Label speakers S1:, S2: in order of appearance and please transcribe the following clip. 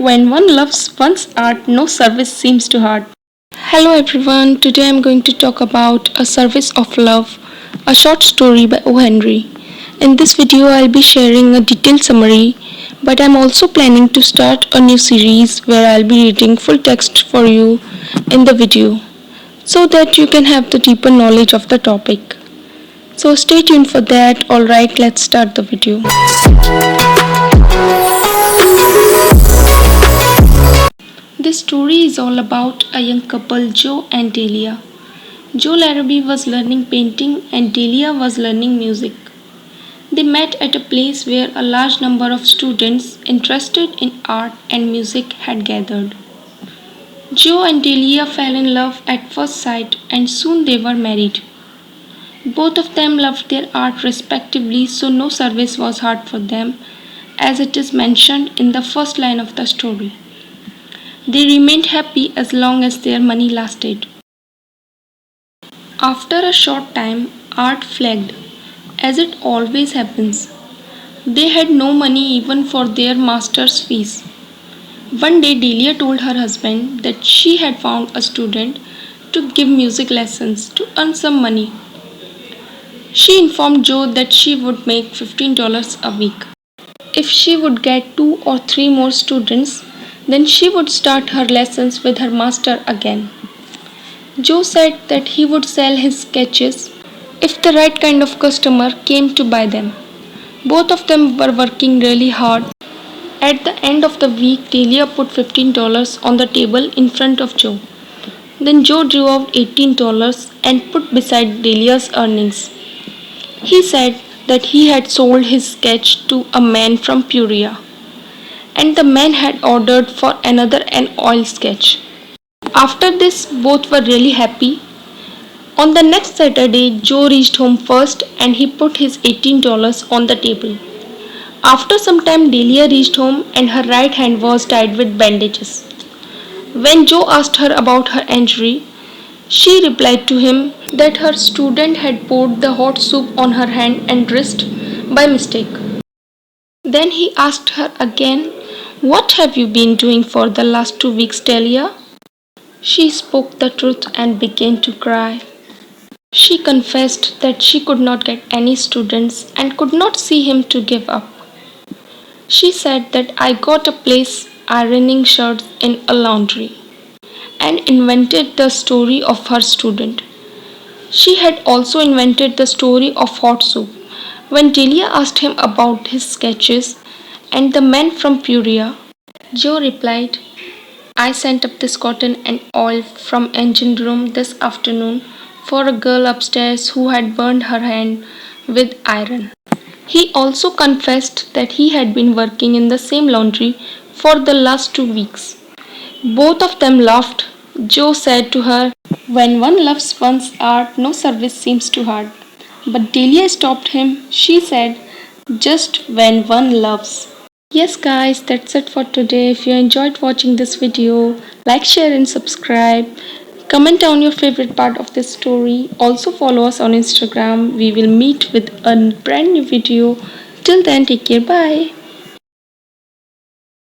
S1: When one loves one's art, no service seems too hard. Hello everyone, today I'm going to talk about A Service of Love, a short story by O. Henry. In this video, I'll be sharing a detailed summary, but I'm also planning to start a new series where I'll be reading full text for you in the video so that you can have the deeper knowledge of the topic. So stay tuned for that. Alright, let's start the video. This story is all about a young couple, Joe and Delia. Joe Larrabee was learning painting and Delia was learning music. They met at a place where a large number of students interested in art and music had gathered. Joe and Delia fell in love at first sight and soon they were married. Both of them loved their art respectively, so no service was hard for them, as it is mentioned in the first line of the story. They remained happy as long as their money lasted. After a short time, art flagged, as it always happens. They had no money even for their master's fees. One day, Delia told her husband that she had found a student to give music lessons to earn some money. She informed Joe that she would make $15 a week. If she would get 2 or 3 more students, then she would start her lessons with her master again. Joe said that he would sell his sketches if the right kind of customer came to buy them. Both of them were working really hard. At the end of the week, Delia put $15 on the table in front of Joe. Then Joe drew out $18 and put beside Delia's earnings. He said that he had sold his sketch to a man from Peoria, and the man had ordered for another an oil sketch. After this, both were really happy. On the next Saturday, Joe reached home first and he put his $18 on the table. After some time, Delia reached home and her right hand was tied with bandages. When Joe asked her about her injury, she replied to him that her student had poured the hot soup on her hand and wrist by mistake. Then he asked her again, "What have you been doing for the last 2 weeks, Delia?" She spoke the truth and began to cry. She confessed that she could not get any students and could not see him to give up. She said that I got a place ironing shirts in a laundry and invented the story of her student. She had also invented the story of hot soup. When Delia asked him about his sketches and the man from Peoria, Joe replied, "I sent up this cotton and oil from engine room this afternoon for a girl upstairs who had burned her hand with iron." He also confessed that he had been working in the same laundry for the last 2 weeks. Both of them laughed. Joe said to her, "When one loves one's art, no service seems too hard." But Delia stopped him. She said, "Just when one loves." Yes guys, that's it for today. If you enjoyed watching this video, like, share and subscribe. Comment down your favorite part of this story. Also follow us on Instagram. We will meet with a brand new video. Till then, take care. Bye.